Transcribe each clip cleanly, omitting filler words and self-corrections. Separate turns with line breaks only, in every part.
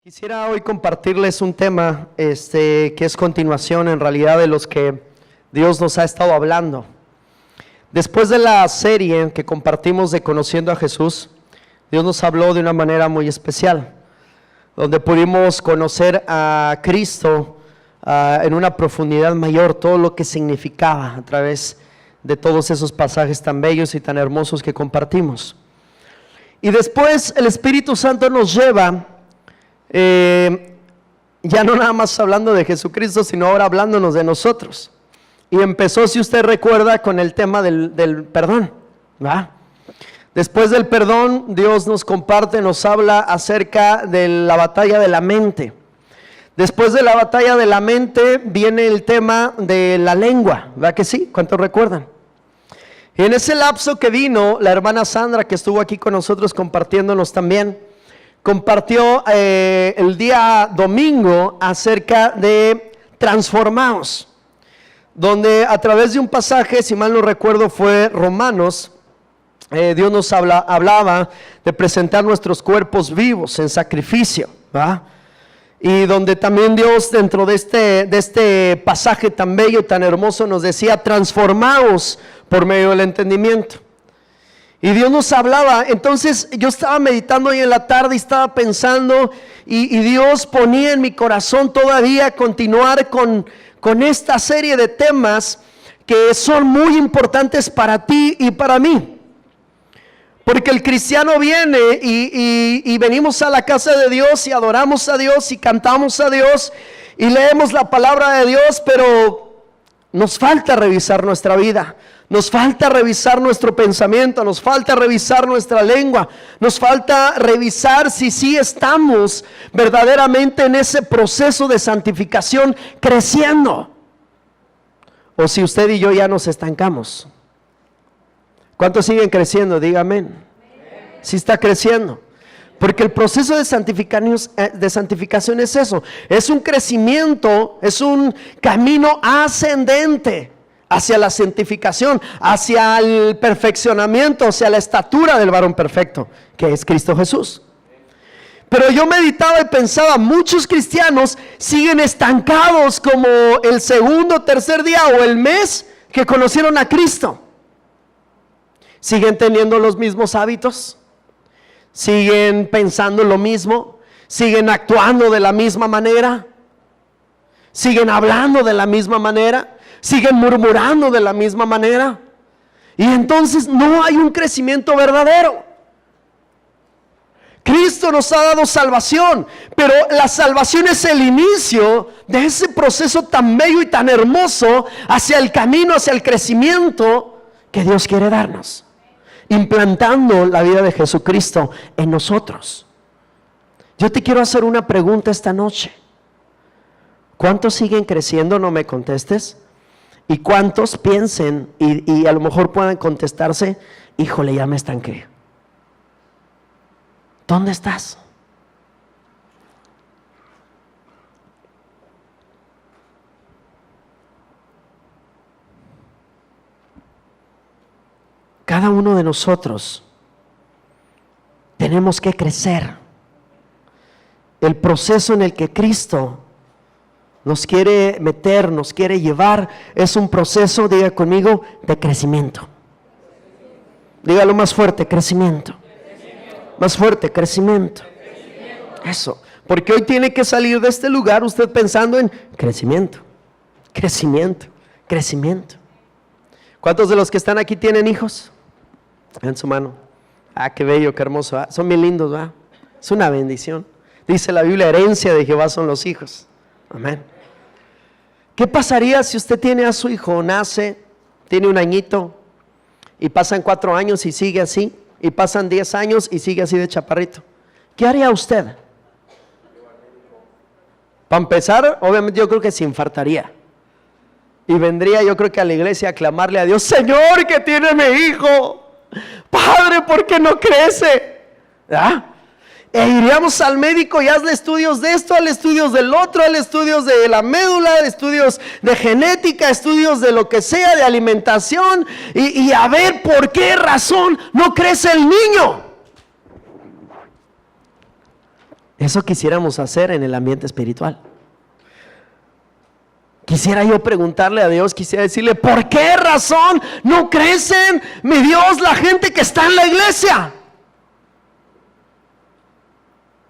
Quisiera hoy compartirles un tema que es continuación en realidad de los que Dios nos ha estado hablando. Después de la serie que compartimos de Conociendo a Jesús, Dios nos habló de una manera muy especial, donde pudimos conocer a Cristo en una profundidad mayor, todo lo que significaba a través de todos esos pasajes tan bellos y tan hermosos que compartimos. Y después el Espíritu Santo nos lleva, ya no nada más hablando de Jesucristo, sino ahora hablándonos de nosotros. Y empezó, si usted recuerda, con el tema del perdón, ¿va? Después del perdón, Dios nos comparte, nos habla acerca de la batalla de la mente. Después de la batalla de la mente viene el tema de la lengua, ¿verdad que sí? ¿Cuántos recuerdan? Y en ese lapso que vino, la hermana Sandra, que estuvo aquí con nosotros compartiéndonos también, compartió el día domingo acerca de transformados, donde a través de un pasaje, si mal no recuerdo fue Romanos, Dios nos hablaba de presentar nuestros cuerpos vivos en sacrificio, ¿verdad? Y donde también Dios, dentro de este pasaje tan bello y tan hermoso, nos decía: transformaos por medio del entendimiento. Y Dios nos hablaba. Entonces yo estaba meditando hoy en la tarde y estaba pensando, y Dios ponía en mi corazón todavía continuar con esta serie de temas que son muy importantes para ti y para mí. Porque el cristiano viene y venimos a la casa de Dios y adoramos a Dios y cantamos a Dios y leemos la palabra de Dios, pero nos falta revisar nuestra vida, nos falta revisar nuestro pensamiento, nos falta revisar nuestra lengua, nos falta revisar si sí estamos verdaderamente en ese proceso de santificación creciendo, o si usted y yo ya nos estancamos. ¿Cuántos siguen creciendo? Dígame. Sí está creciendo. Porque el proceso de santificación es eso. Es un crecimiento, es un camino ascendente hacia la santificación, hacia el perfeccionamiento, hacia la estatura del varón perfecto, que es Cristo Jesús. Pero yo meditaba y pensaba, muchos cristianos siguen estancados como el segundo, tercer día o el mes que conocieron a Cristo. Siguen teniendo los mismos hábitos, siguen pensando lo mismo, siguen actuando de la misma manera, siguen hablando de la misma manera, siguen murmurando de la misma manera, y entonces no hay un crecimiento verdadero. Cristo nos ha dado salvación, pero la salvación es el inicio de ese proceso tan bello y tan hermoso hacia el camino, hacia el crecimiento que Dios quiere darnos, implantando la vida de Jesucristo en nosotros. Yo te quiero hacer una pregunta esta noche. ¿Cuántos siguen creciendo? No me contestes. ¿Y cuántos piensen y a lo mejor puedan contestarse: híjole, ya me estanqué? ¿Dónde estás? Cada uno de nosotros tenemos que crecer. El proceso en el que Cristo nos quiere meter, nos quiere llevar, es un proceso, diga conmigo, de crecimiento. Dígalo más fuerte: crecimiento. Más fuerte: crecimiento. Eso, porque hoy tiene que salir de este lugar usted pensando en crecimiento, crecimiento, crecimiento. ¿Cuántos de los que están aquí tienen hijos? En su mano. Ah, qué bello, qué hermoso, ¿eh? Son bien lindos, ¿verdad? Es una bendición. Dice la Biblia: herencia de Jehová son los hijos. Amén. ¿Qué pasaría si usted tiene a su hijo, nace, tiene un añito, y pasan 4 años y sigue así, y pasan 10 años y sigue así de chaparrito? ¿Qué haría usted? Para empezar, obviamente yo creo que se infartaría. Y vendría, yo creo que a la iglesia a clamarle a Dios: Señor, que tiene mi hijo, Padre, ¿por qué no crece? ¿Ah? E iríamos al médico y hazle estudios de esto, hazle estudios del otro, hazle estudios de la médula, estudios de genética, estudios de lo que sea, de alimentación, y a ver por qué razón no crece el niño. Eso quisiéramos hacer en el ambiente espiritual. Quisiera yo preguntarle a Dios, quisiera decirle, ¿por qué razón no crecen, mi Dios, la gente que está en la iglesia?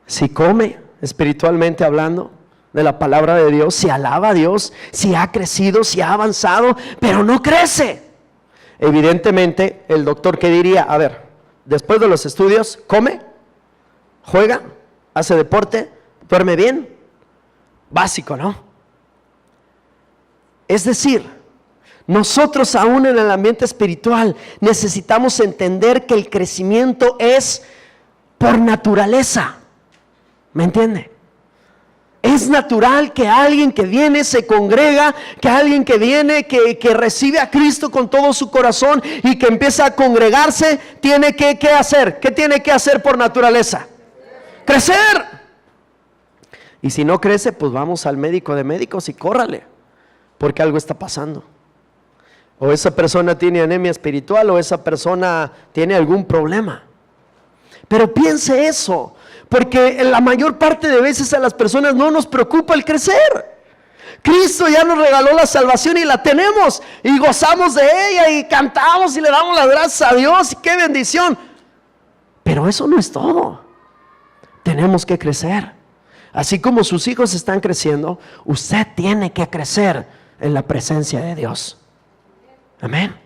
Si come espiritualmente hablando de la palabra de Dios, si alaba a Dios, si ha crecido, si ha avanzado, pero no crece. Evidentemente, el doctor, ¿qué diría? A ver, después de los estudios, come, juega, hace deporte, duerme bien. Básico, ¿no? Es decir, nosotros aún en el ambiente espiritual necesitamos entender que el crecimiento es por naturaleza. ¿Me entiende? Es natural que alguien que viene, se congrega, que alguien que viene, que recibe a Cristo con todo su corazón y que empieza a congregarse, tiene que ¿qué hacer? ¿Qué tiene que hacer por naturaleza? Crecer. Y si no crece, pues vamos al médico de médicos y córrale, porque algo está pasando. O esa persona tiene anemia espiritual, o esa persona tiene algún problema. Pero piense eso, porque en la mayor parte de veces a las personas no nos preocupa el crecer. Cristo ya nos regaló la salvación y la tenemos, y gozamos de ella, y cantamos y le damos las gracias a Dios, y qué bendición. Pero eso no es todo. Tenemos que crecer. Así como sus hijos están creciendo, usted tiene que crecer en la presencia de Dios. Amén.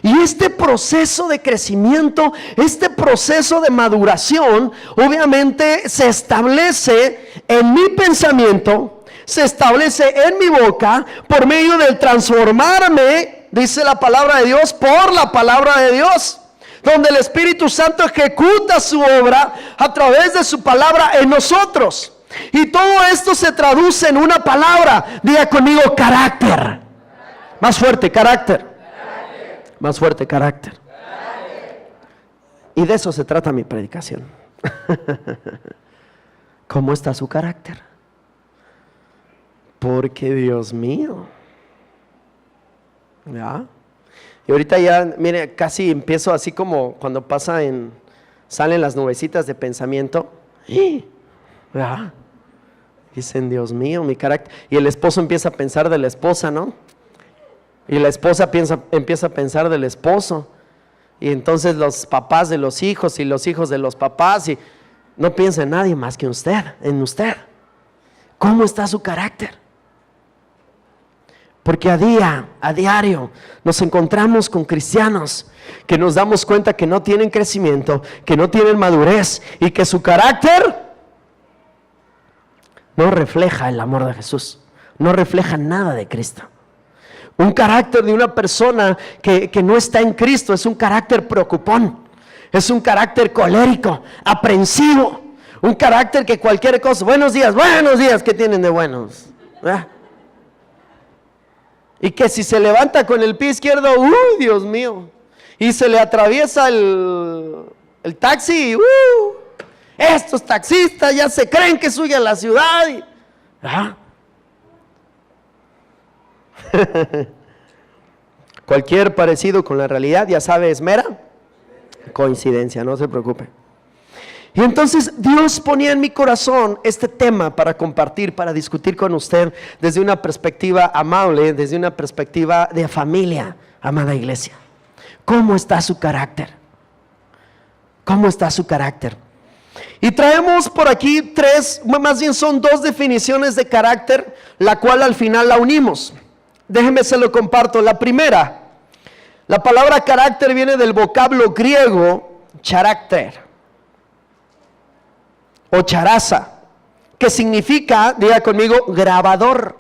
Y este proceso de crecimiento, este proceso de maduración, obviamente se establece en mi pensamiento, se establece en mi boca por medio del transformarme, dice la palabra de Dios, por la palabra de Dios, donde el Espíritu Santo ejecuta su obra a través de su palabra en nosotros. Y todo esto se traduce en una palabra. Diga conmigo: carácter. Más fuerte: carácter. Más fuerte: carácter. Y de eso se trata mi predicación. ¿Cómo está su carácter? Porque Dios mío, ¿ya? Y ahorita ya, mire, casi empiezo así como cuando salen las nubecitas de pensamiento. ¿Ya? Dicen: Dios mío, mi carácter. Y el esposo empieza a pensar de la esposa, ¿no? Y la esposa empieza a pensar del esposo. Y entonces los papás de los hijos y los hijos de los papás. Y no piensa en nadie más que en usted. ¿Cómo está su carácter? Porque a diario nos encontramos con cristianos que nos damos cuenta que no tienen crecimiento, que no tienen madurez, y que su carácter no refleja el amor de Jesús, no refleja nada de Cristo. Un carácter de una persona que no está en Cristo es un carácter preocupón, es un carácter colérico, aprensivo, un carácter que cualquier cosa: buenos días, ¿qué tienen de buenos? ¿Verdad? Y que si se levanta con el pie izquierdo, Dios mío, y se le atraviesa el taxi, estos taxistas ya se creen que suya la ciudad. Cualquier parecido con la realidad, ya sabe, es mera coincidencia, no se preocupe. Y entonces Dios ponía en mi corazón este tema para compartir, para discutir con usted desde una perspectiva amable, desde una perspectiva de familia, amada iglesia. ¿Cómo está su carácter? ¿Cómo está su carácter? Y traemos por aquí son dos definiciones de carácter, la cual al final la unimos. Déjeme se lo comparto. La primera, la palabra carácter viene del vocablo griego charácter o charaza, que significa, diga conmigo, grabador.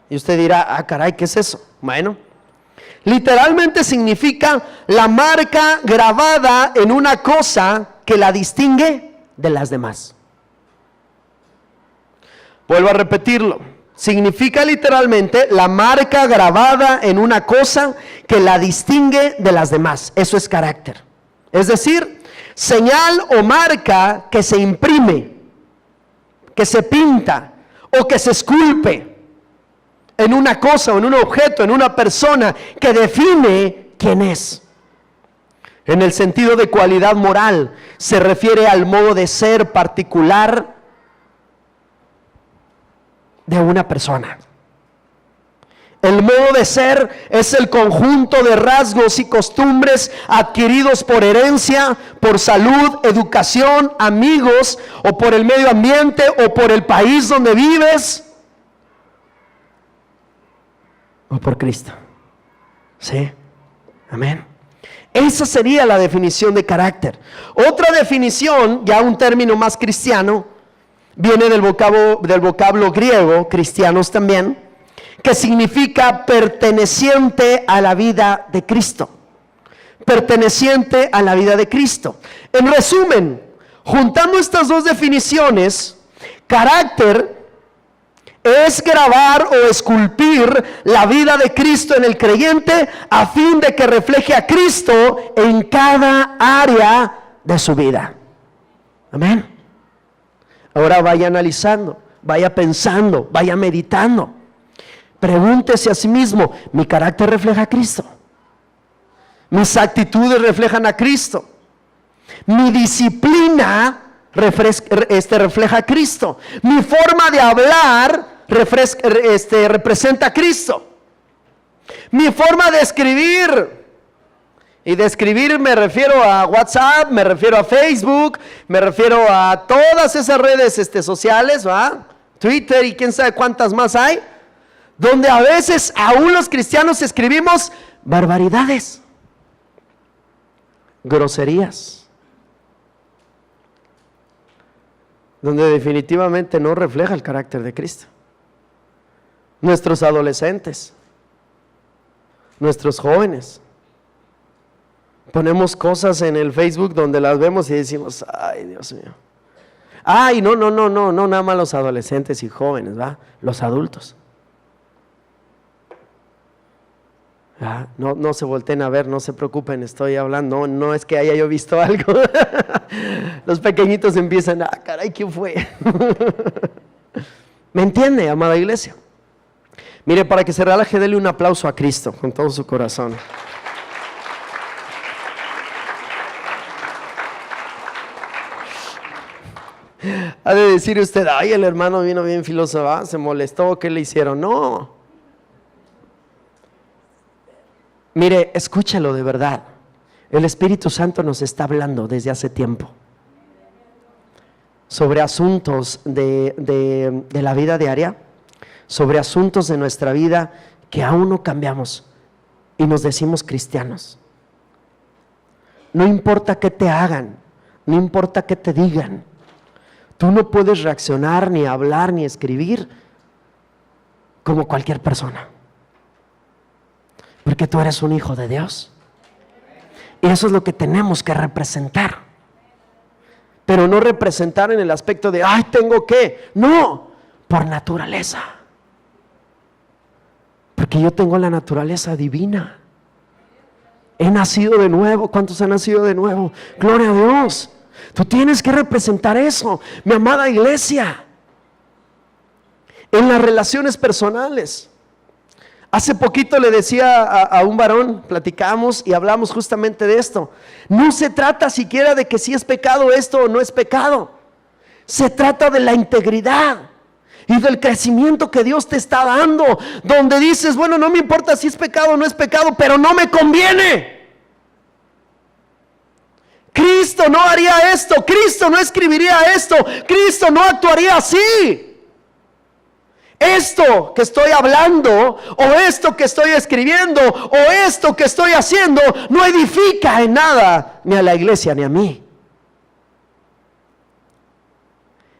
Y usted dirá: caray, ¿qué es eso? Bueno, literalmente significa la marca grabada en una cosa que la distingue de las demás. Vuelvo a repetirlo. Significa literalmente la marca grabada en una cosa que la distingue de las demás. Eso es carácter. Es decir, señal o marca que se imprime, que se pinta o que se esculpe en una cosa o en un objeto, en una persona, que define quién es. En el sentido de cualidad moral, se refiere al modo de ser particular de una persona. El modo de ser es el conjunto de rasgos y costumbres adquiridos por herencia, por salud, educación, amigos, o por el medio ambiente, o por el país donde vives, o por Cristo. ¿Sí? Amén. Esa sería la definición de carácter. Otra definición, ya un término más cristiano, viene del vocablo griego, cristianos también, que significa perteneciente a la vida de Cristo. Perteneciente a la vida de Cristo. En resumen, juntando estas dos definiciones, carácter es grabar o esculpir la vida de Cristo en el creyente a fin de que refleje a Cristo en cada área de su vida. Amén. Ahora vaya analizando, vaya pensando, vaya meditando. Pregúntese a sí mismo: ¿mi carácter refleja a Cristo? ¿Mis actitudes reflejan a Cristo? ¿Mi disciplina refleja a Cristo? ¿Mi forma de hablar representa a Cristo? ¿Mi forma de escribir? Y de escribir me refiero a WhatsApp, me refiero a Facebook, me refiero a todas esas redes sociales, ¿va? Twitter y quién sabe cuántas más hay, donde a veces aún los cristianos escribimos barbaridades, groserías, donde definitivamente no refleja el carácter de Cristo. Nuestros adolescentes, nuestros jóvenes, ponemos cosas en el Facebook donde las vemos y decimos: ay, Dios mío. Ay, no, nada más los adolescentes y jóvenes, ¿va? Los adultos. No se volteen a ver, no se preocupen, estoy hablando, no es que haya yo visto algo. Los pequeñitos empiezan: ah, caray, ¿quién fue? ¿Me entiende, amada iglesia? Mire, para que se relaje, dele un aplauso a Cristo con todo su corazón. Ha de decir usted: ay, el hermano vino bien filoso, ¿va? Se molestó, ¿qué le hicieron? No. Mire, escúchalo de verdad. El Espíritu Santo nos está hablando desde hace tiempo sobre asuntos de la vida diaria, sobre asuntos de nuestra vida que aún no cambiamos y nos decimos cristianos. No importa qué te hagan, no importa qué te digan, tú no puedes reaccionar, ni hablar, ni escribir como cualquier persona, porque tú eres un hijo de Dios. Y eso es lo que tenemos que representar. Pero no representar en el aspecto de: ay, tengo que. No, por naturaleza. Porque yo tengo la naturaleza divina. He nacido de nuevo. ¿Cuántos han nacido de nuevo? Gloria a Dios. Tú tienes que representar eso, mi amada iglesia. En las relaciones personales. Hace poquito le decía a un varón, platicamos y hablamos justamente de esto. No se trata siquiera de que si es pecado esto o no es pecado. Se trata de la integridad y del crecimiento que Dios te está dando, donde dices: bueno, no me importa si es pecado o no es pecado, pero no me conviene. Cristo no haría esto, Cristo no escribiría esto, Cristo no actuaría así. Esto que estoy hablando, o esto que estoy escribiendo, o esto que estoy haciendo, no edifica en nada ni a la iglesia ni a mí.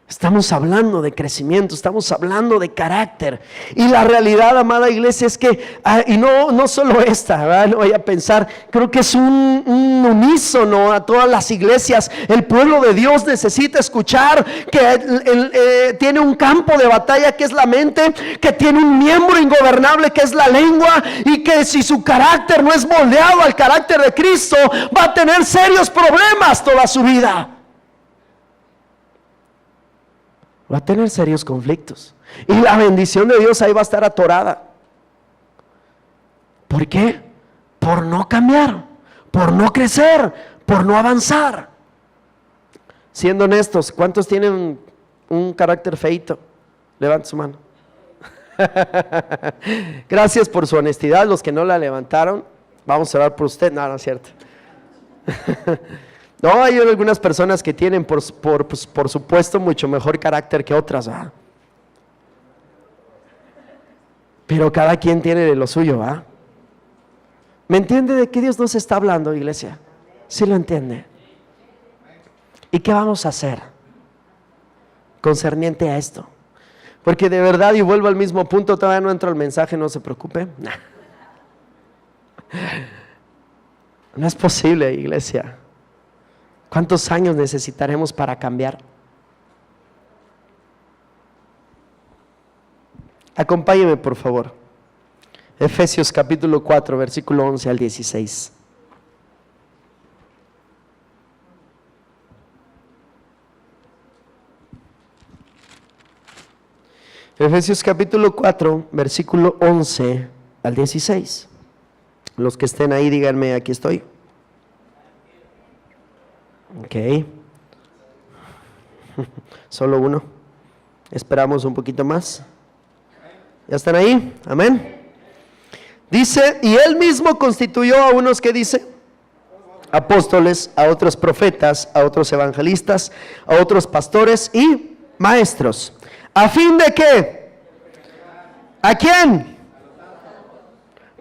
Estamos hablando de crecimiento, estamos hablando de carácter. Y la realidad, amada iglesia, es que, y no solo esta, ¿verdad? No vaya a pensar, creo que es un unísono a todas las iglesias. El pueblo de Dios necesita escuchar que tiene un campo de batalla que es la mente, que tiene un miembro ingobernable que es la lengua, y que si su carácter no es moldeado al carácter de Cristo, va a tener serios problemas toda su vida. Va a tener serios conflictos. Y la bendición de Dios ahí va a estar atorada. ¿Por qué? Por no cambiar. por no crecer, por no avanzar. Siendo honestos, ¿cuántos tienen un carácter feito? Levanta su mano. Gracias por su honestidad. Los que no la levantaron, vamos a orar por usted. No, no es cierto. No, hay algunas personas que tienen por supuesto mucho mejor carácter que otras, ¿verdad? Pero cada quien tiene lo suyo, ¿verdad? ¿Me entiende de qué Dios nos está hablando, iglesia? ¿Sí lo entiende? ¿Y qué vamos a hacer concerniente a esto? Porque de verdad, y vuelvo al mismo punto, todavía no entro al mensaje, no se preocupe. No es posible, iglesia. ¿Cuántos años necesitaremos para cambiar? Acompáñeme, por favor. Efesios capítulo 4, versículo 11 al 16. Efesios capítulo 4, versículo 11 al 16. Los que estén ahí, díganme, aquí estoy. Ok. Solo uno. Esperamos un poquito más. ¿Ya están ahí? Amén. Dice, y él mismo constituyó a unos, que dice, apóstoles, a otros profetas, a otros evangelistas, a otros pastores y maestros. ¿A fin de qué? ¿A quién?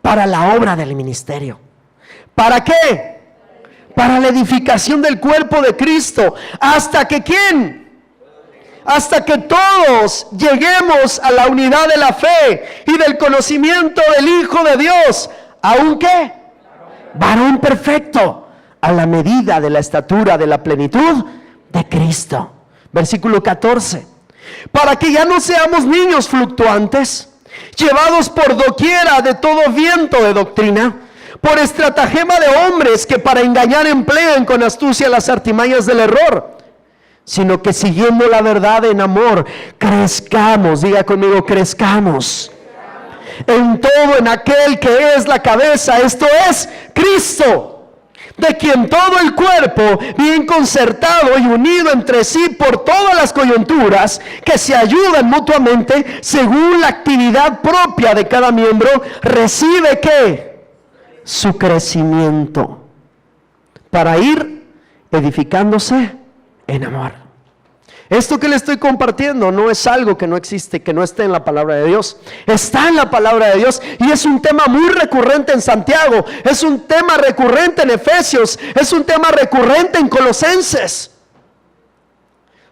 Para la obra del ministerio. ¿Para qué? Para la edificación del cuerpo de Cristo. ¿Hasta que quién? Hasta que todos lleguemos a la unidad de la fe y del conocimiento del Hijo de Dios. ¿Aún qué? Varón perfecto, a la medida de la estatura de la plenitud de Cristo. Versículo 14. Para que ya no seamos niños fluctuantes, llevados por doquiera de todo viento de doctrina, por estratagema de hombres que para engañar emplean con astucia las artimañas del error, sino que siguiendo la verdad en amor, crezcamos. Diga conmigo, crezcamos en todo, en aquel que es la cabeza, esto es Cristo, de quien todo el cuerpo, bien concertado y unido entre sí por todas las coyunturas, que se ayudan mutuamente según la actividad propia de cada miembro, recibe ¿qué? Su crecimiento, para ir edificándose en amor. Esto que le estoy compartiendo no es algo que no existe, que no esté en la palabra de Dios. Está en la palabra de Dios y es un tema muy recurrente en Santiago, es un tema recurrente en Efesios, es un tema recurrente en Colosenses,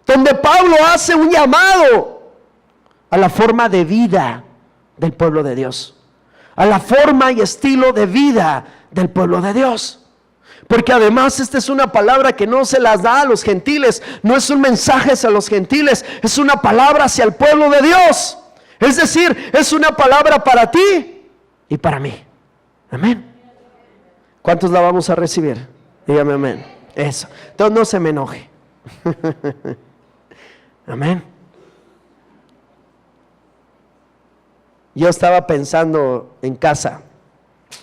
donde Pablo hace un llamado a la forma de vida del pueblo de Dios, a la forma y estilo de vida del pueblo de Dios. Porque además esta es una palabra que no se las da a los gentiles, no es un mensaje hacia los gentiles, es una palabra hacia el pueblo de Dios. Es decir, es una palabra para ti y para mí. Amén. ¿Cuántos la vamos a recibir? Dígame amén. Eso. Entonces no se me enoje. Amén. Yo estaba pensando en casa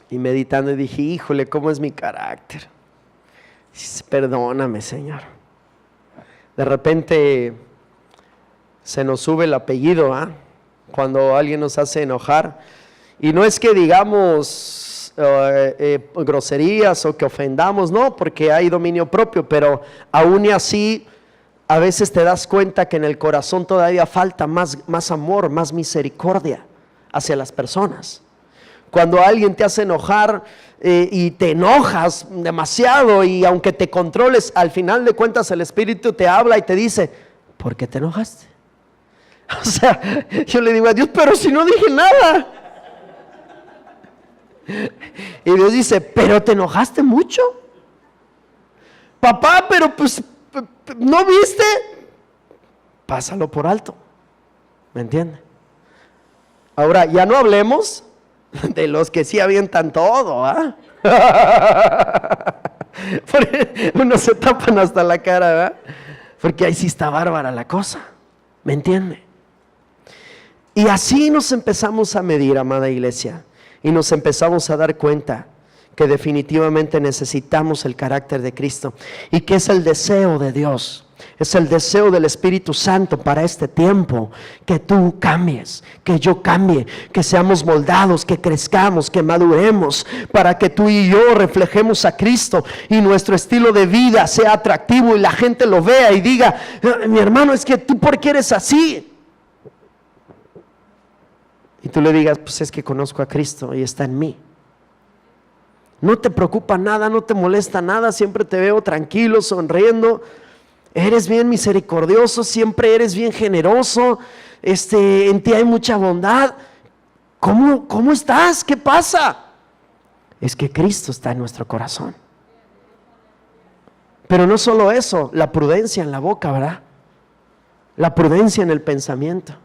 y meditando y dije, híjole, ¿cómo es mi carácter? Dice, perdóname, Señor. De repente se nos sube el apellido, ¿eh? Cuando alguien nos hace enojar. Y no es que digamos groserías o que ofendamos, no, porque hay dominio propio, pero aún y así a veces te das cuenta que en el corazón todavía falta más amor, más misericordia hacia las personas. Cuando alguien te hace enojar y te enojas demasiado, y aunque te controles, al final de cuentas el Espíritu te habla y te dice, ¿por qué te enojaste? O sea, yo le digo a Dios, pero si no dije nada. Y Dios dice, pero te enojaste mucho. Papá, pero pues, ¿no viste? Pásalo por alto. ¿Me entiende? Ahora, ya no hablemos de los que sí avientan todo, ¿ah? Porque unos se tapan hasta la cara, ¿verdad? Porque ahí sí está bárbara la cosa, ¿me entiende? Y así nos empezamos a medir, amada iglesia, y nos empezamos a dar cuenta que definitivamente necesitamos el carácter de Cristo y que es el deseo de Dios. Es el deseo del Espíritu Santo para este tiempo, que tú cambies, que yo cambie, que seamos moldados, que crezcamos, que maduremos, para que tú y yo reflejemos a Cristo y nuestro estilo de vida sea atractivo y la gente lo vea y diga: mi hermano, es que tú, ¿por qué eres así? Y tú le digas: pues es que conozco a Cristo y está en mí. No te preocupa nada, no te molesta nada, siempre te veo tranquilo, sonriendo. Eres bien misericordioso, siempre eres bien generoso, en ti hay mucha bondad. ¿Cómo estás? ¿Qué pasa? Es que Cristo está en nuestro corazón. Pero no solo eso, la prudencia en la boca, ¿verdad? La prudencia en el pensamiento.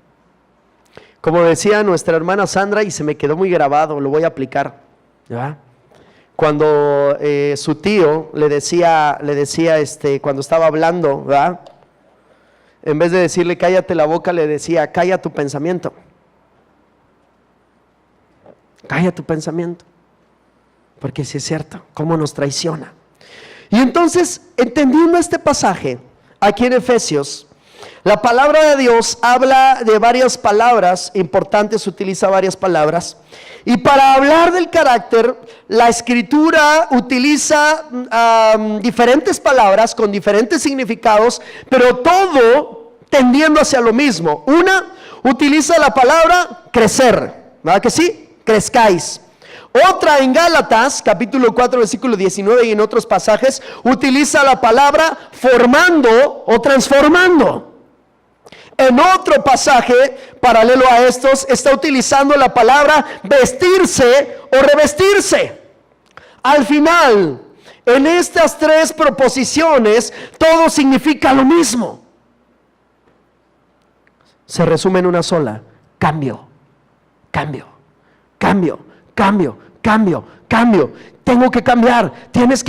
Como decía nuestra hermana Sandra, y se me quedó muy grabado, lo voy a aplicar, ¿verdad? Cuando su tío le decía, cuando estaba hablando, ¿verdad? En vez de decirle cállate la boca, le decía: calla tu pensamiento. Calla tu pensamiento. Porque sí es cierto, cómo nos traiciona. Y entonces, entendiendo este pasaje, aquí en Efesios, la palabra de Dios habla de varias palabras importantes, utiliza varias palabras. Y para hablar del carácter, la Escritura utiliza diferentes palabras con diferentes significados, pero todo tendiendo hacia lo mismo. Una, utiliza la palabra crecer, ¿verdad que sí? Crezcáis. Otra, en Gálatas, capítulo 4, versículo 19, y en otros pasajes, utiliza la palabra formando o transformando. En otro pasaje paralelo a estos está utilizando la palabra vestirse o revestirse. Al final, en estas tres proposiciones, todo significa lo mismo. Se resume en una sola: cambio, cambio, cambio, cambio, cambio, cambio. Tengo que cambiar, tienes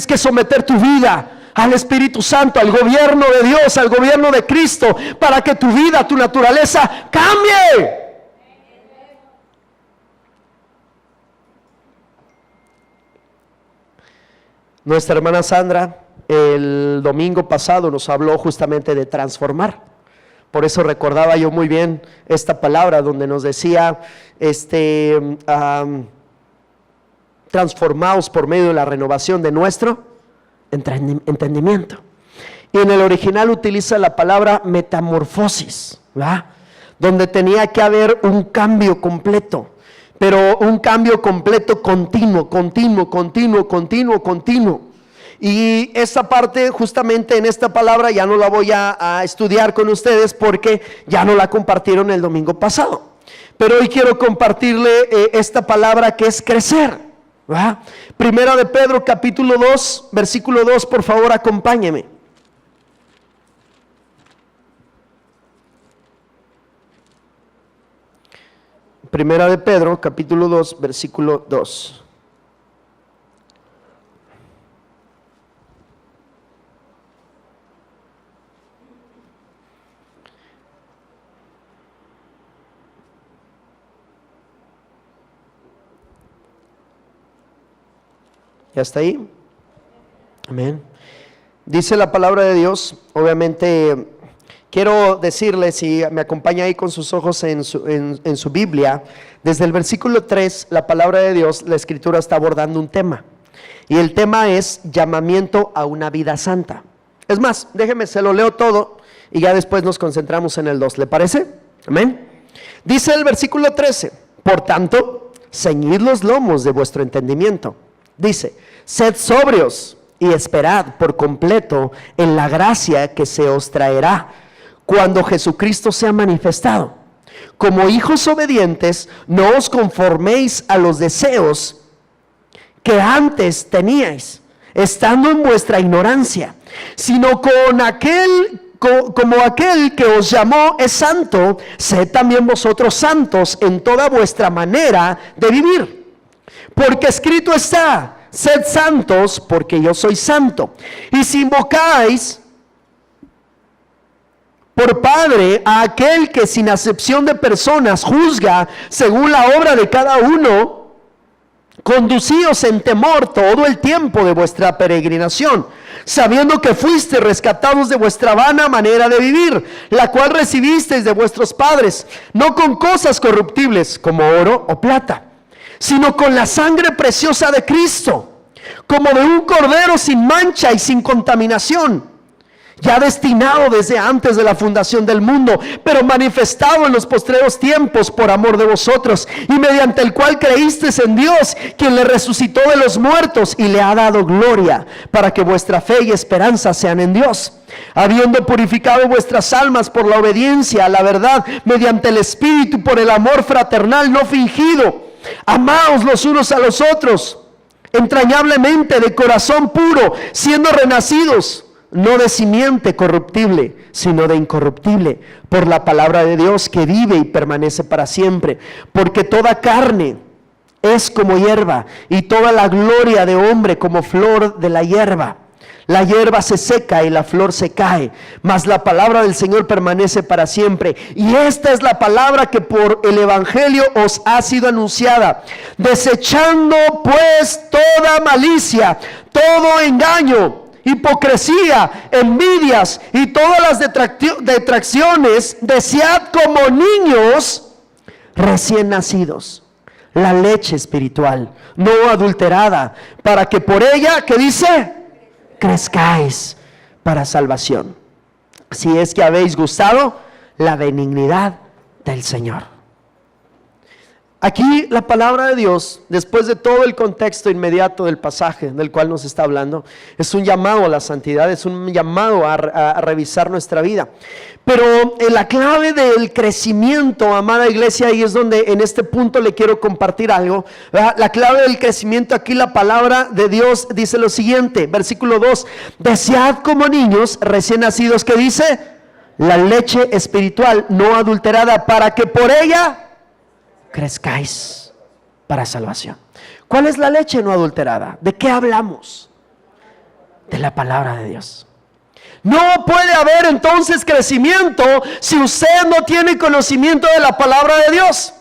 que someter tu vida al Espíritu Santo, al gobierno de Dios, al gobierno de Cristo, para que tu vida, tu naturaleza cambie. Nuestra hermana Sandra el domingo pasado nos habló justamente de transformar. Por eso recordaba yo muy bien esta palabra donde nos decía transformaos por medio de la renovación de nuestro entendimiento. Y en el original utiliza la palabra metamorfosis, ¿verdad? Donde tenía que haber un cambio completo, pero un cambio completo continuo. Y esta parte, justamente en esta palabra, ya no la voy a estudiar con ustedes porque ya no la compartieron el domingo pasado. Pero hoy quiero compartirle esta palabra que es crecer, ¿verdad? Primera de Pedro, capítulo 2, versículo 2, por favor, acompáñeme. Primera de Pedro, capítulo 2, versículo 2. ¿Ya está ahí? Amén. Dice la palabra de Dios, obviamente quiero decirles, si me acompaña ahí con sus ojos en su Biblia, desde el versículo 3, la palabra de Dios, la Escritura está abordando un tema. Y el tema es llamamiento a una vida santa. Es más, déjeme, se lo leo todo y ya después nos concentramos en el 2, ¿le parece? Amén. Dice el versículo 13, por tanto, ceñid los lomos de vuestro entendimiento. Dice, sed sobrios y esperad por completo en la gracia que se os traerá cuando Jesucristo sea manifestado. Como hijos obedientes, no os conforméis a los deseos que antes teníais, estando en vuestra ignorancia, sino como aquel que os llamó es santo, sed también vosotros santos en toda vuestra manera de vivir. Porque escrito está, sed santos porque yo soy santo. Y si invocáis por Padre a aquel que sin acepción de personas juzga según la obra de cada uno, Conducíos en temor todo el tiempo de vuestra peregrinación, sabiendo que fuiste rescatados de vuestra vana manera de vivir, la cual recibisteis de vuestros padres, no con cosas corruptibles como oro o plata, sino con la sangre preciosa de Cristo, como de un cordero sin mancha y sin contaminación, ya destinado desde antes de la fundación del mundo, pero manifestado en los postreros tiempos por amor de vosotros, y mediante el cual creísteis en Dios, quien le resucitó de los muertos y le ha dado gloria, para que vuestra fe y esperanza sean en Dios, habiendo purificado vuestras almas por la obediencia a la verdad, mediante el Espíritu, por el amor fraternal no fingido. Amaos los unos a los otros entrañablemente, de corazón puro, siendo renacidos no de simiente corruptible, sino de incorruptible, por la palabra de Dios que vive y permanece para siempre. Porque toda carne es como hierba, y toda la gloria de hombre como flor de la hierba. La hierba se seca y la flor se cae, mas la palabra del Señor permanece para siempre. Y esta es la palabra que por el Evangelio os ha sido anunciada, desechando pues toda malicia, todo engaño, hipocresía, envidias y todas las detracciones, desead como niños recién nacidos la leche espiritual, no adulterada, para que por ella, ¿qué dice? Crezcáis para salvación, si es que habéis gustado la benignidad del Señor. Aquí la palabra de Dios, después de todo el contexto inmediato del pasaje del cual nos está hablando, es un llamado a la santidad, es un llamado a revisar nuestra vida. Pero la clave del crecimiento, amada iglesia, ahí es donde en este punto le quiero compartir algo, ¿verdad? La clave del crecimiento, aquí la palabra de Dios dice lo siguiente, versículo 2, desead como niños recién nacidos, ¿qué dice? La leche espiritual no adulterada, para que por ella crezcáis para salvación. ¿Cuál es la leche no adulterada? ¿De qué hablamos? De la palabra de Dios. No puede haber entonces crecimiento si usted no tiene conocimiento de la palabra de Dios.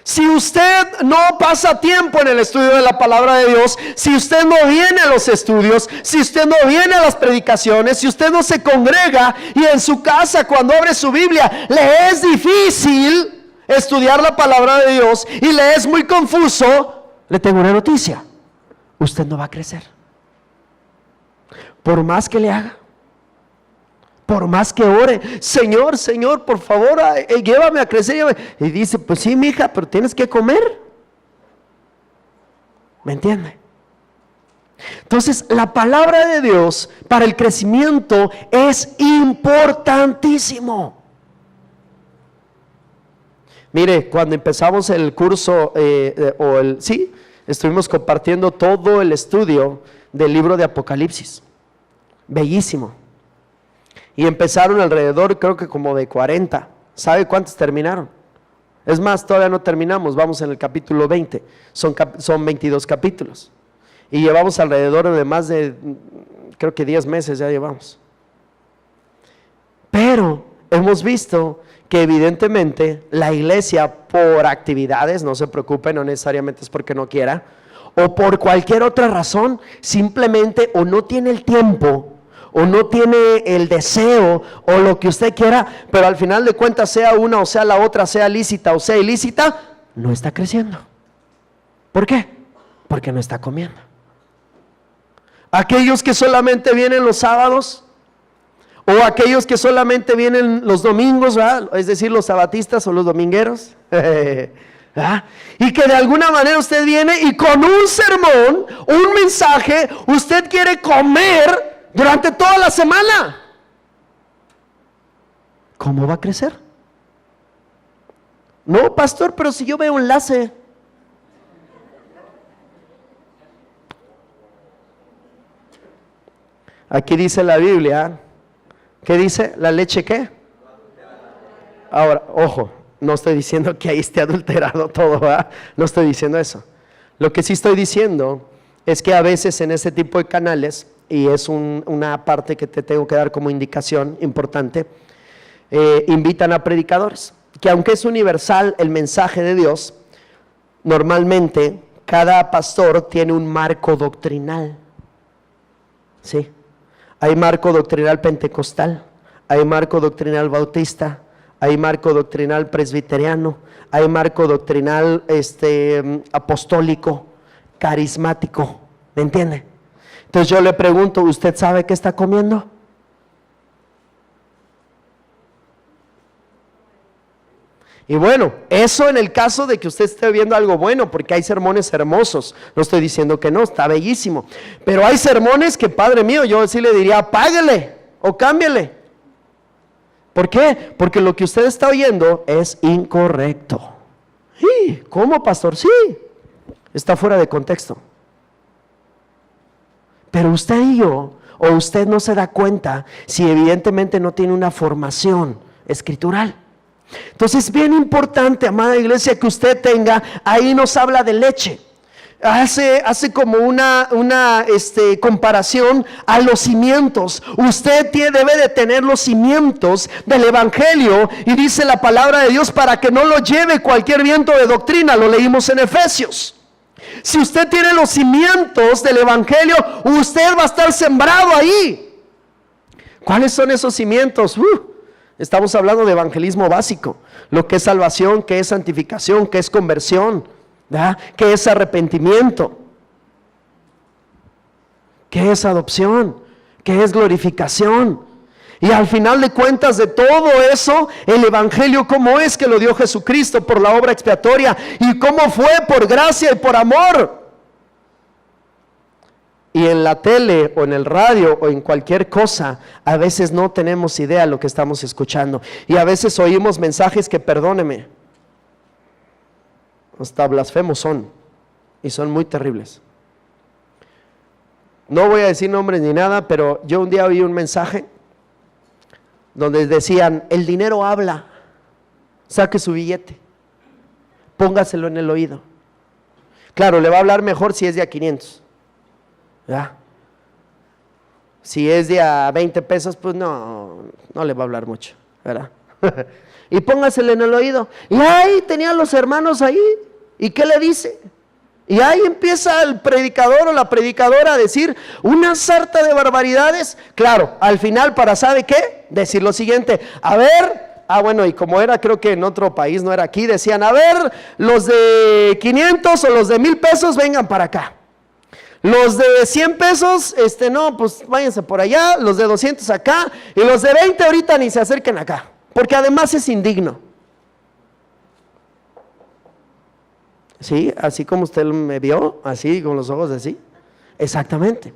Si usted no pasa tiempo en el estudio de la palabra de Dios, si usted no viene a los estudios, si usted no viene a las predicaciones, si usted no se congrega y en su casa cuando abre su Biblia le es difícil estudiar la palabra de Dios y le es muy confuso, le tengo una noticia: usted no va a crecer. Por más que le haga, por más que ore, Señor, Señor, por favor, llévame a crecer. Y dice, pues sí, mija, pero tienes que comer. ¿Me entiende? Entonces, la palabra de Dios para el crecimiento es importantísimo. Mire, cuando empezamos el curso, estuvimos compartiendo todo el estudio del libro de Apocalipsis. Bellísimo. Y empezaron alrededor, creo que como de 40. ¿Sabe cuántos terminaron? Es más, todavía no terminamos, vamos en el capítulo 20. Son 22 capítulos. Y llevamos alrededor de más de, creo que 10 meses ya llevamos. Pero hemos visto que evidentemente la iglesia, por actividades, no se preocupen, no necesariamente es porque no quiera, o por cualquier otra razón, simplemente o no tiene el tiempo, o no tiene el deseo, o lo que usted quiera, pero al final de cuentas, sea una o sea la otra, sea lícita o sea ilícita, no está creciendo. ¿Por qué? Porque no está comiendo. Aquellos que solamente vienen los sábados, o aquellos que solamente vienen los domingos, ¿verdad? Es decir, los sabatistas o los domingueros, ¿verdad? Y que de alguna manera usted viene y con un sermón, un mensaje, usted quiere comer durante toda la semana. ¿Cómo va a crecer? No, pastor, pero si yo veo un enlace. Aquí dice la Biblia, ¿qué dice? ¿La leche qué? Ahora, ojo, no estoy diciendo que ahí esté adulterado todo, ¿verdad? No estoy diciendo eso. Lo que sí estoy diciendo es que a veces en este tipo de canales, y es una parte que te tengo que dar como indicación importante, invitan a predicadores, que aunque es universal el mensaje de Dios, normalmente cada pastor tiene un marco doctrinal. Sí, hay marco doctrinal pentecostal, hay marco doctrinal bautista, hay marco doctrinal presbiteriano, hay marco doctrinal apostólico, carismático, ¿me entiende? Entonces yo le pregunto, ¿usted sabe qué está comiendo? Y bueno, eso en el caso de que usted esté viendo algo bueno, porque hay sermones hermosos, no estoy diciendo que no, está bellísimo, pero hay sermones que, Padre mío, yo sí le diría, apáguele o cámbiele. ¿Por qué? Porque lo que usted está oyendo es incorrecto. ¿Sí? ¿Cómo, pastor? Sí, está fuera de contexto. Pero usted y yo, o usted no se da cuenta si evidentemente no tiene una formación escritural. Entonces es bien importante, amada iglesia, que usted tenga, ahí nos habla de leche. Hace como una comparación a los cimientos. Usted debe de tener los cimientos del evangelio, y dice la palabra de Dios, para que no lo lleve cualquier viento de doctrina. Lo leímos en Efesios. Si usted tiene los cimientos del evangelio, usted va a estar sembrado ahí. ¿Cuáles son esos cimientos? Estamos hablando de evangelismo básico, lo que es salvación, que es santificación, que es conversión, ¿verdad? Que es arrepentimiento, que es adopción, que es glorificación. Y al final de cuentas de todo eso, el evangelio, ¿cómo es que lo dio Jesucristo por la obra expiatoria? ¿Y cómo fue? Por gracia y por amor. Y en la tele o en el radio o en cualquier cosa, a veces no tenemos idea de lo que estamos escuchando. Y a veces oímos mensajes que, perdóneme, hasta blasfemos son, y son muy terribles. No voy a decir nombres ni nada, pero yo un día oí un mensaje donde decían, el dinero habla, saque su billete, póngaselo en el oído. Claro, le va a hablar mejor si es de a 500. ¿Ya? Si es de a 20 pesos, pues no le va a hablar mucho, ¿verdad? Y póngaselo en el oído. Y ahí tenían los hermanos ahí. ¿Y qué le dice? Y ahí empieza el predicador o la predicadora a decir una sarta de barbaridades. Claro, al final, para ¿sabe qué? Decir lo siguiente, a ver. Bueno, y como era, creo que en otro país, no era aquí, decían, a ver, los de 500 o los de 1000 pesos vengan para acá. Los de 100 pesos, no, pues váyanse por allá. Los de 200 acá. Y los de 20 ahorita ni se acerquen acá, porque además es indigno. Sí, así como usted me vio, así con los ojos así. Exactamente.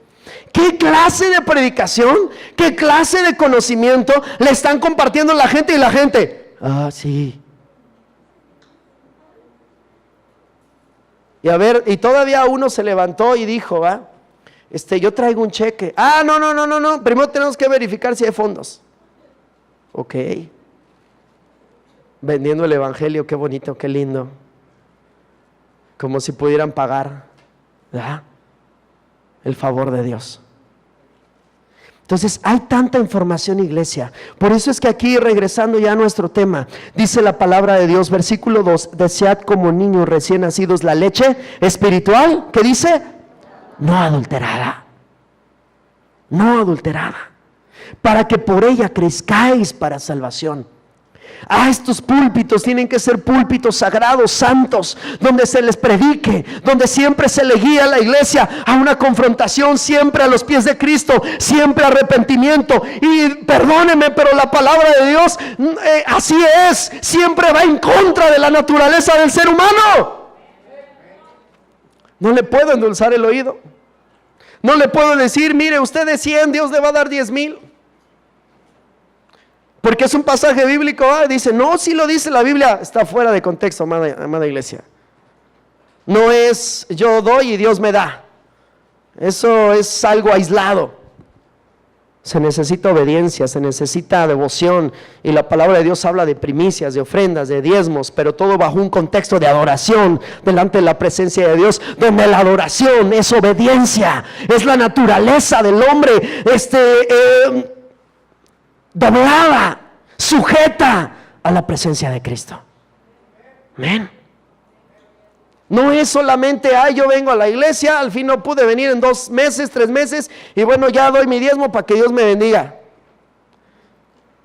¿Qué clase de predicación, qué clase de conocimiento le están compartiendo la gente? Y la gente, sí. Y a ver, y todavía uno se levantó y dijo, yo traigo un cheque. No, primero tenemos que verificar si hay fondos. Ok. Vendiendo el evangelio, qué bonito, qué lindo. Como si pudieran pagar, ¿verdad?, el favor de Dios. Entonces hay tanta información, iglesia. Por eso es que aquí, regresando ya a nuestro tema, dice la palabra de Dios, versículo 2, desead como niños recién nacidos la leche espiritual, ¿qué dice? No adulterada, para que por ella crezcáis para salvación. Estos púlpitos tienen que ser púlpitos sagrados, santos, donde se les predique, donde siempre se le guía a la iglesia a una confrontación, siempre a los pies de Cristo, siempre arrepentimiento. Y perdóneme, pero la palabra de Dios así es, siempre va en contra de la naturaleza del ser humano. No le puedo endulzar el oído, no le puedo decir, mire, usted de 100, Dios le va a dar 10,000. Porque es un pasaje bíblico, dice, no, si lo dice la Biblia, está fuera de contexto, amada iglesia. No es yo doy y Dios me da. Eso es algo aislado. Se necesita obediencia, se necesita devoción, y la palabra de Dios habla de primicias, de ofrendas, de diezmos, pero todo bajo un contexto de adoración delante de la presencia de Dios, donde la adoración es obediencia, es la naturaleza del hombre, doblada, sujeta a la presencia de Cristo. Amén. No es solamente, yo vengo a la iglesia, al fin no pude venir en 2 meses, 3 meses, y bueno, ya doy mi diezmo para que Dios me bendiga.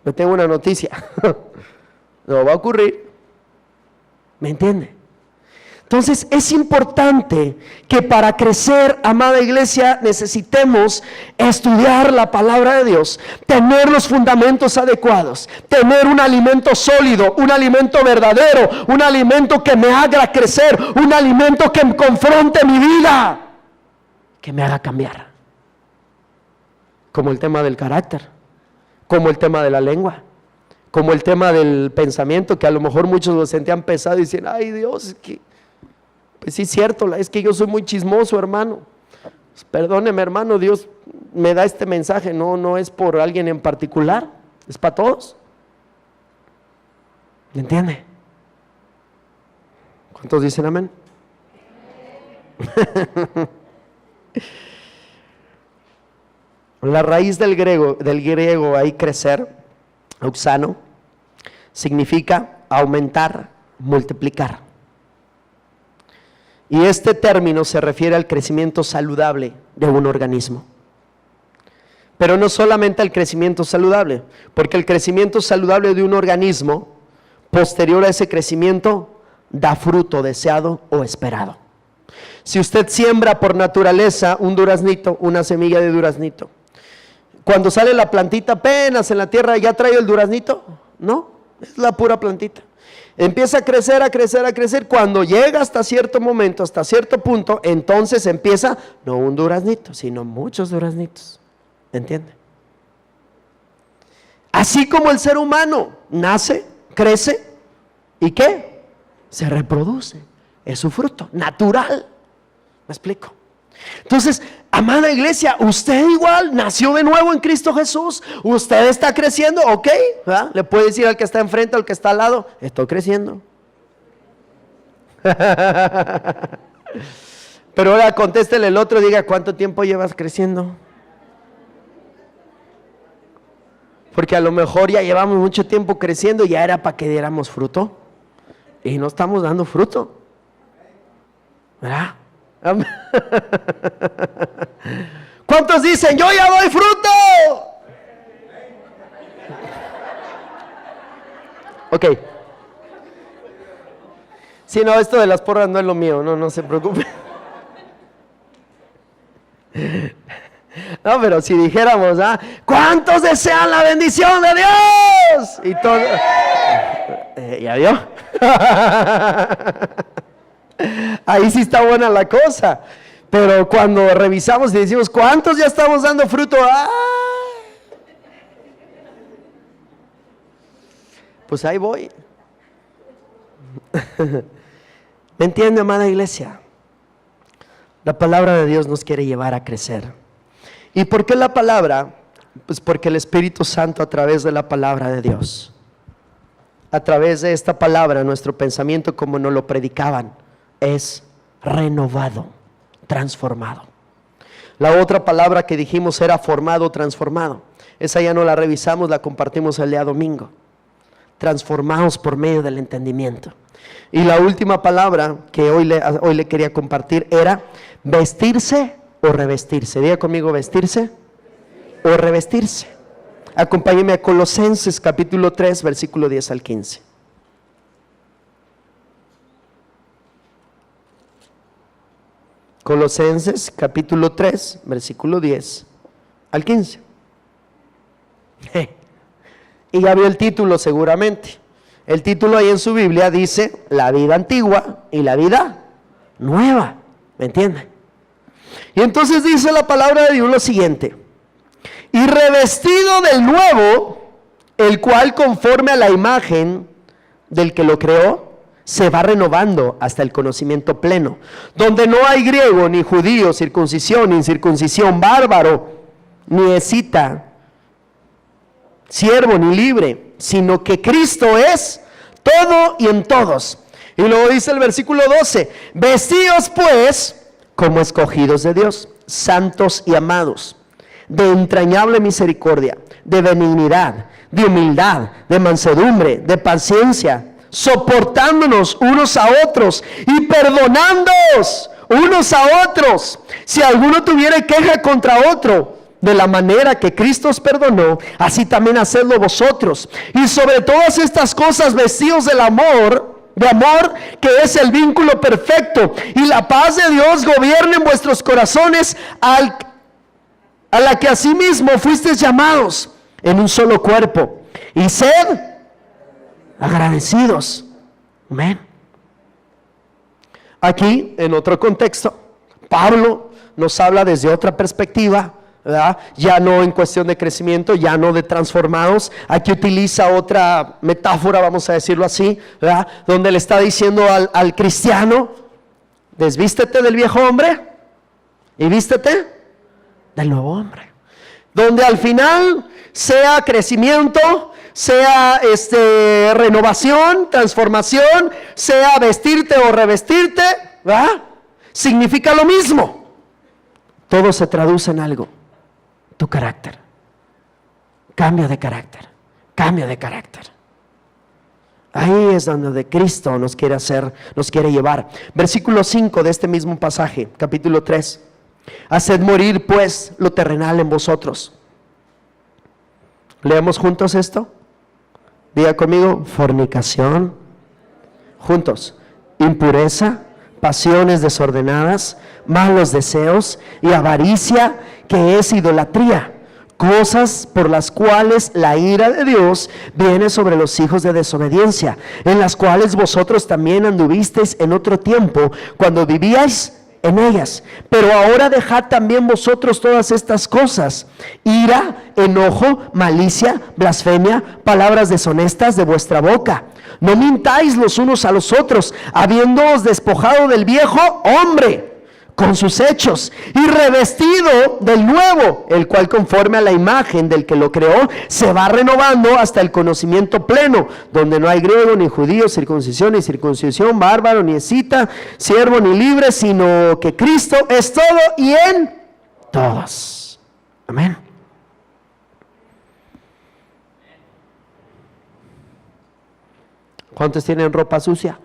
Me tengo una noticia, no va a ocurrir. ¿Me entiende? Entonces es importante que para crecer, amada iglesia, necesitemos estudiar la palabra de Dios, tener los fundamentos adecuados, tener un alimento sólido, un alimento verdadero, un alimento que me haga crecer, un alimento que confronte mi vida, que me haga cambiar. Como el tema del carácter, como el tema de la lengua, como el tema del pensamiento, que a lo mejor muchos lo sentían pesado y dicen, ay Dios, es que pues sí es cierto, es que yo soy muy chismoso, hermano. Pues perdóneme, hermano, Dios me da este mensaje, no es por alguien en particular, es para todos. ¿Me entiende? ¿Cuántos dicen amén? La raíz del griego ahí crecer, auxano, significa aumentar, multiplicar. Y este término se refiere al crecimiento saludable de un organismo. Pero no solamente al crecimiento saludable, porque el crecimiento saludable de un organismo, posterior a ese crecimiento, da fruto deseado o esperado. Si usted siembra por naturaleza un duraznito, una semilla de duraznito, cuando sale la plantita apenas en la tierra, ¿ya trae el duraznito? No, es la pura plantita. Empieza a crecer, a crecer, a crecer. Cuando llega hasta cierto momento, hasta cierto punto, entonces empieza, no un duraznito, sino muchos duraznitos. ¿Entiende? Así como el ser humano nace, crece, ¿y qué? Se reproduce. Es su fruto, natural. ¿Me explico? Entonces, amada iglesia, usted igual nació de nuevo en Cristo Jesús. Usted está creciendo, ok, ¿verdad? Le puede decir al que está enfrente, al que está al lado, estoy creciendo. Pero ahora contéstele el otro, diga, ¿cuánto tiempo llevas creciendo? Porque a lo mejor ya llevamos mucho tiempo creciendo y ya era para que diéramos fruto y no estamos dando fruto, ¿verdad? ¿Cuántos dicen, yo ya doy fruto? Ok. Si no, esto de las porras no es lo mío, no se preocupe. No, pero si dijéramos, ¿cuántos desean la bendición de Dios? Y todo, ¿ya vio? Ahí sí está buena la cosa. Pero cuando revisamos y decimos, ¿cuántos ya estamos dando fruto? Pues ahí voy. ¿Me entiende, amada iglesia? La palabra de Dios nos quiere llevar a crecer. ¿Y por qué la palabra? Pues porque el Espíritu Santo, a través de la palabra de Dios, a través de esta palabra, nuestro pensamiento, como nos lo predicaban, es renovado, transformado. La otra palabra que dijimos era formado, transformado. Esa ya no la revisamos, la compartimos el día domingo. Transformados por medio del entendimiento. Y la última palabra que hoy le quería compartir era vestirse o revestirse. Diga conmigo, vestirse o revestirse. Acompáñeme a Colosenses capítulo 3, versículo 10 al 15. Colosenses capítulo 3, versículo 10 al 15. Y ya vio el título seguramente. El título ahí en su Biblia dice la vida antigua y la vida nueva. ¿Me entiende? Y entonces dice la palabra de Dios lo siguiente: y revestido del nuevo, el cual conforme a la imagen del que lo creó, se va renovando hasta el conocimiento pleno, donde no hay griego, ni judío, circuncisión, incircuncisión, bárbaro, ni escita, siervo, ni libre, sino que Cristo es todo y en todos. Y luego dice el versículo 12: vestidos pues como escogidos de Dios, santos y amados, de entrañable misericordia, de benignidad, de humildad, de mansedumbre, de paciencia, soportándonos unos a otros y perdonándoos unos a otros. Si alguno tuviera queja contra otro, de la manera que Cristo os perdonó, así también hacedlo vosotros. Y sobre todas estas cosas, vestidos de amor, que es el vínculo perfecto, y la paz de Dios gobierne en vuestros corazones, a la que asimismo fuisteis llamados en un solo cuerpo, y sed agradecidos. Amén. Aquí, en otro contexto, Pablo nos habla desde otra perspectiva, ¿verdad? Ya no en cuestión de crecimiento, ya no de transformados. Aquí utiliza otra metáfora, vamos a decirlo así, ¿verdad? Donde le está diciendo al cristiano: desvístete del viejo hombre y vístete del nuevo hombre. Donde al final sea crecimiento, sea renovación, transformación, sea vestirte o revestirte, ¿verdad? Significa lo mismo. Todo se traduce en algo: tu carácter. Cambio de carácter, cambio de carácter. Ahí es donde Cristo nos quiere hacer, nos quiere llevar. Versículo 5 de este mismo pasaje, capítulo 3. Haced morir pues lo terrenal en vosotros. Leamos juntos esto. Diga conmigo: fornicación. Juntos: impureza, pasiones desordenadas, malos deseos y avaricia, que es idolatría, cosas por las cuales la ira de Dios viene sobre los hijos de desobediencia, en las cuales vosotros también anduvisteis en otro tiempo, cuando vivíais en ellas. Pero ahora dejad también vosotros todas estas cosas: ira, enojo, malicia, blasfemia, palabras deshonestas de vuestra boca. No mintáis los unos a los otros, habiéndoos despojado del viejo hombre con sus hechos, y revestido del nuevo, el cual conforme a la imagen del que lo creó, se va renovando hasta el conocimiento pleno, donde no hay griego ni judío, circuncisión ni circuncisión, bárbaro ni escita, siervo ni libre, sino que Cristo es todo y en todos. Amén. ¿Cuántos tienen ropa sucia?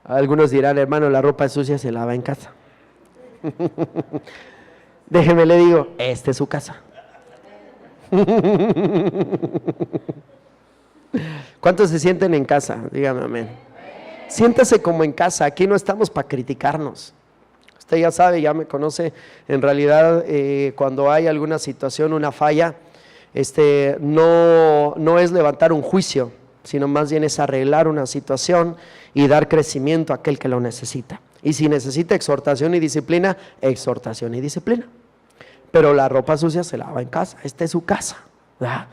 Algunos dirán: hermano, la ropa sucia se lava en casa. Déjeme le digo, esta es su casa. ¿Cuántos se sienten en casa? Dígame amén. Siéntase como en casa. Aquí no estamos para criticarnos. Usted ya sabe, ya me conoce. En realidad, cuando hay alguna situación, una falla, no es levantar un juicio, sino más bien es arreglar una situación y dar crecimiento a aquel que lo necesita. Y si necesita exhortación y disciplina, exhortación y disciplina. Pero la ropa sucia se lava en casa. Esta es su casa, ¿verdad?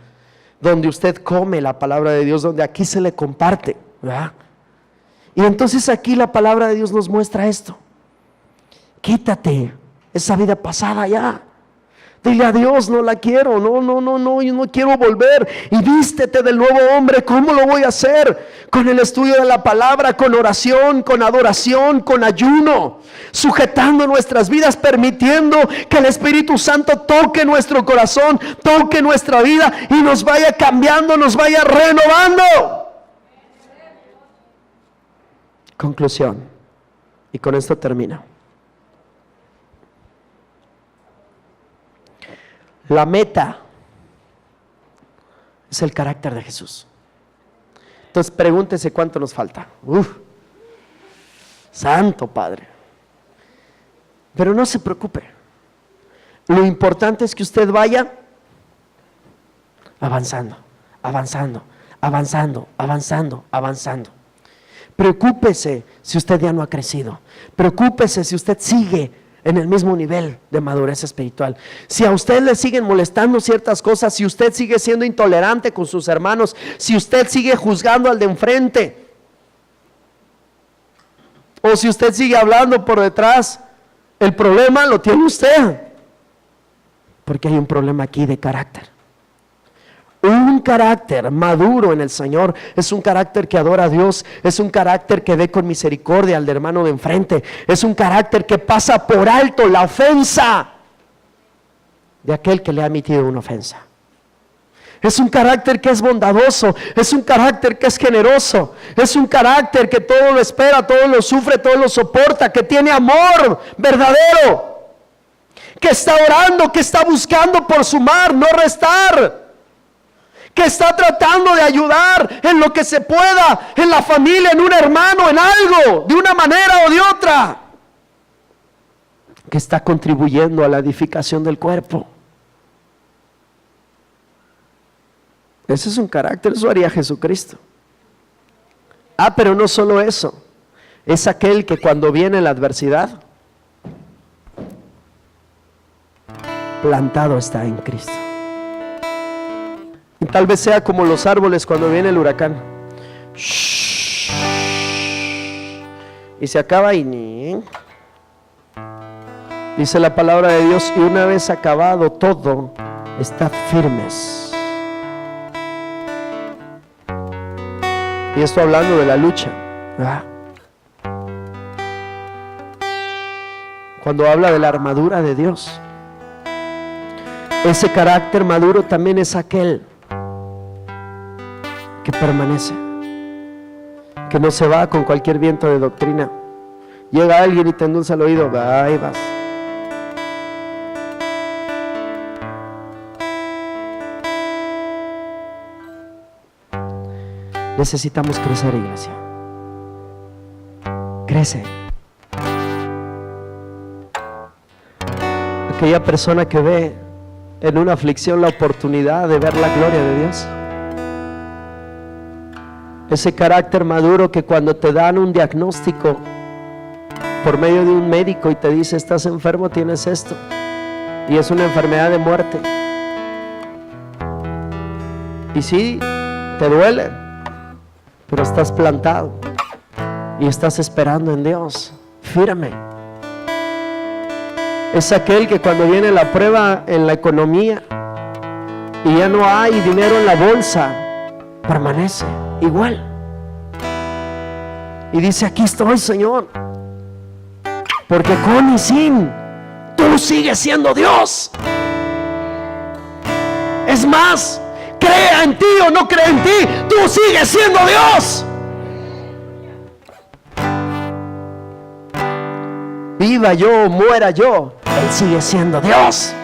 Donde usted come la palabra de Dios, donde aquí se le comparte, ¿verdad? Y entonces aquí la palabra de Dios nos muestra esto: quítate esa vida pasada ya. Dile a Dios: no la quiero, no, yo no quiero volver. Y vístete del nuevo hombre. ¿Cómo lo voy a hacer? Con el estudio de la palabra, con oración, con adoración, con ayuno, sujetando nuestras vidas, permitiendo que el Espíritu Santo toque nuestro corazón, toque nuestra vida y nos vaya cambiando, nos vaya renovando. Conclusión, y con esto termino. La meta es el carácter de Jesús. Entonces pregúntese cuánto nos falta. Santo Padre. Pero no se preocupe. Lo importante es que usted vaya avanzando, avanzando, avanzando, avanzando, avanzando. Preocúpese si usted ya no ha crecido. Preocúpese si usted sigue en el mismo nivel de madurez espiritual. Si a usted le siguen molestando ciertas cosas, si usted sigue siendo intolerante con sus hermanos, si usted sigue juzgando al de enfrente, o si usted sigue hablando por detrás, el problema lo tiene usted, porque hay un problema aquí de carácter. Un carácter maduro en el Señor es un carácter que adora a Dios, es un carácter que ve con misericordia al de hermano de enfrente, es un carácter que pasa por alto la ofensa de aquel que le ha emitido una ofensa. Es un carácter que es bondadoso, es un carácter que es generoso, es un carácter que todo lo espera, todo lo sufre, todo lo soporta, que tiene amor verdadero, que está orando, que está buscando por sumar, no restar, que está tratando de ayudar en lo que se pueda, en la familia, en un hermano, en algo, de una manera o de otra, que está contribuyendo a la edificación del cuerpo. Ese es un carácter, eso haría Jesucristo. Pero no solo eso, es aquel que cuando viene la adversidad, plantado está en Cristo. Y tal vez sea como los árboles cuando viene el huracán. Y se acaba y ni. Dice la palabra de Dios, y una vez acabado todo, estad firmes. Y esto hablando de la lucha. Cuando habla de la armadura de Dios, ese carácter maduro también es aquel que permanece, que no se va con cualquier viento de doctrina. Llega alguien y te endulza el oído, ahí vas. Necesitamos crecer, iglesia. Crece. Aquella persona que ve en una aflicción la oportunidad de ver la gloria de Dios. Ese carácter maduro que cuando te dan un diagnóstico por medio de un médico y te dice estás enfermo, tienes esto, y es una enfermedad de muerte. Y sí, te duele, pero estás plantado y estás esperando en Dios, firme. Es aquel que cuando viene la prueba en la economía y ya no hay dinero en la bolsa, permanece igual y dice: aquí estoy, Señor, porque con y sin tú sigues siendo Dios. Es más, crea en ti o no crea en ti, tú sigues siendo Dios. Viva yo o muera yo, Él sigue siendo Dios.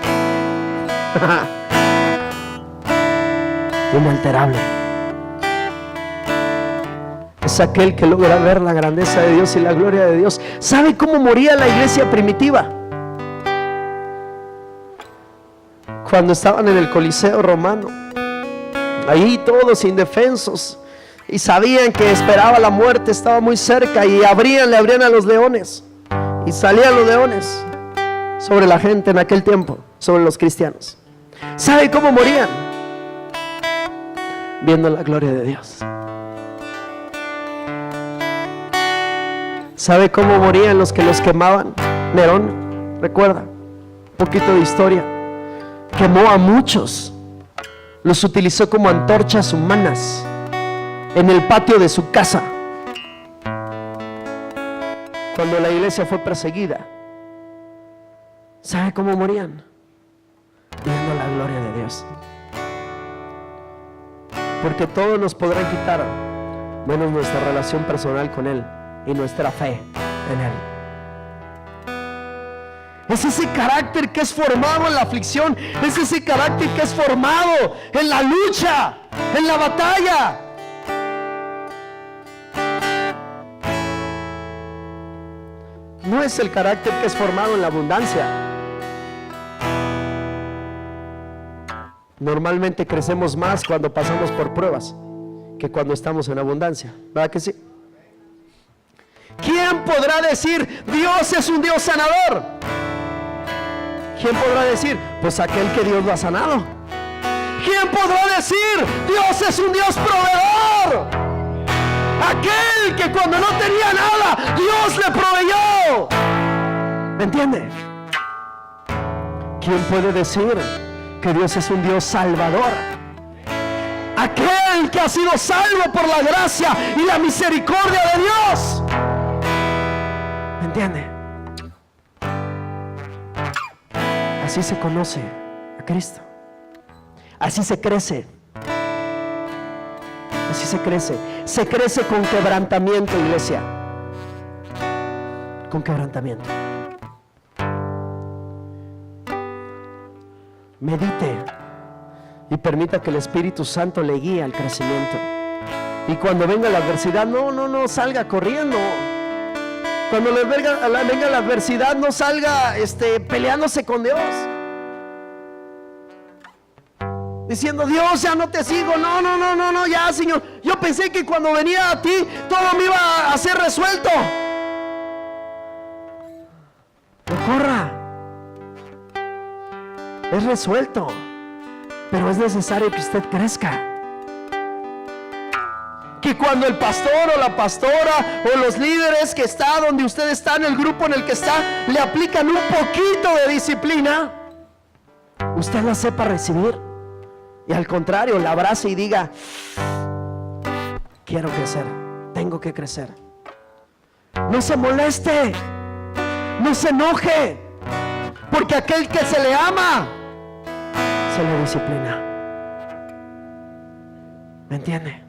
Inalterable. Es aquel que logra ver la grandeza de Dios y la gloria de Dios. ¿Sabe cómo moría la iglesia primitiva? Cuando estaban en el Coliseo romano, ahí todos indefensos, y sabían que esperaba la muerte, estaba muy cerca, y le abrían a los leones, y salían los leones sobre la gente en aquel tiempo, sobre los cristianos. ¿Sabe cómo morían? Viendo la gloria de Dios. ¿Sabe cómo morían los que los quemaban? Nerón, recuerda, un poquito de historia. Quemó a muchos, los utilizó como antorchas humanas en el patio de su casa. Cuando la iglesia fue perseguida, ¿sabe cómo morían? Viendo la gloria de Dios. Porque todos nos podrán quitar, menos nuestra relación personal con Él y nuestra fe en Él. Es ese carácter que es formado en la aflicción, es ese carácter que es formado en la lucha, en la batalla. No es el carácter que es formado en la abundancia. Normalmente crecemos más cuando pasamos por pruebas que cuando estamos en abundancia, ¿verdad que sí? ¿Quién podrá decir Dios es un Dios sanador? ¿Quién podrá decir? Pues aquel que Dios lo ha sanado. ¿Quién podrá decir Dios es un Dios proveedor? Aquel que cuando no tenía nada Dios le proveyó. ¿Me entiende? ¿Quién puede decir que Dios es un Dios salvador? Aquel que ha sido salvo por la gracia y la misericordia de Dios. ¿Me entiende? Así se conoce a Cristo. Así se crece así se crece. Se crece con quebrantamiento, iglesia. Con quebrantamiento. Medite y permita que el Espíritu Santo le guíe al crecimiento. Y cuando venga la adversidad, no salga corriendo. Cuando le venga la adversidad, no salga peleándose con Dios, diciendo: Dios, ya no te sigo. No, ya, Señor. Yo pensé que cuando venía a ti todo me iba a ser resuelto. No corra. Es resuelto, pero es necesario que usted crezca. Que cuando el pastor o la pastora o los líderes que está donde usted está, en el grupo en el que está, le aplican un poquito de disciplina, usted la sepa recibir y al contrario la abrace y diga: quiero crecer, tengo que crecer. No se moleste, no se enoje, porque aquel que se le ama se le disciplina. ¿Me entiende?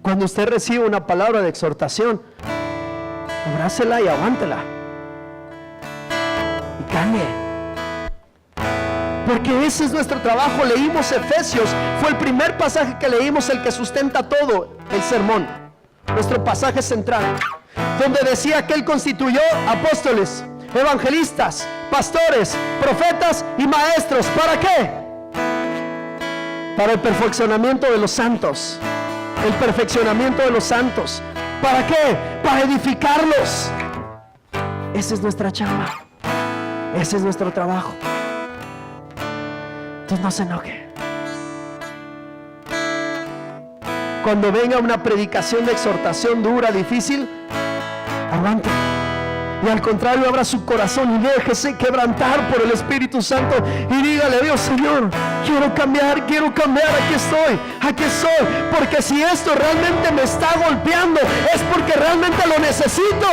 Cuando usted recibe una palabra de exhortación, abrácela y aguántela y cambie, porque ese es nuestro trabajo. Leímos Efesios, fue el primer pasaje que leímos, el que sustenta todo el sermón, nuestro pasaje central, donde decía que Él constituyó apóstoles, evangelistas, pastores, profetas y maestros. ¿Para qué? Para el perfeccionamiento de los santos. El perfeccionamiento de los santos. ¿Para qué? Para edificarlos. Esa es nuestra chamba. Ese es nuestro trabajo. Entonces no se enoje. Cuando venga una predicación de exhortación dura, difícil, aguante. Y al contrario, abra su corazón y déjese quebrantar por el Espíritu Santo y dígale a Dios: Señor, quiero cambiar, aquí estoy, porque si esto realmente me está golpeando, es porque realmente lo necesito.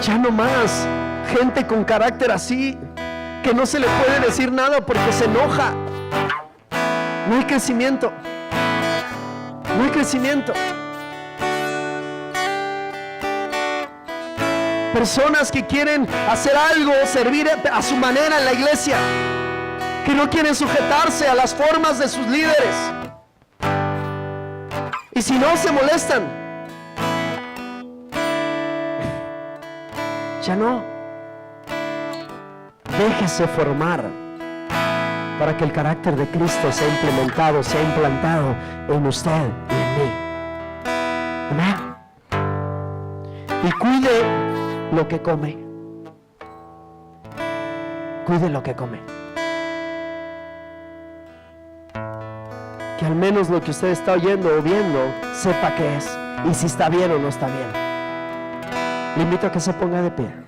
Ya no más gente con carácter así, que no se le puede decir nada porque se enoja. No hay crecimiento, no hay crecimiento. Personas que quieren hacer algo, servir a su manera en la iglesia, que no quieren sujetarse a las formas de sus líderes, y si no se molestan, ya no. Déjese formar para que el carácter de Cristo sea implementado, sea implantado en usted y en mí. Amén. Y cuide lo que come. Cuide lo que come. Que al menos lo que usted está oyendo o viendo sepa qué es y si está bien o no está bien. Le invito a que se ponga de pie.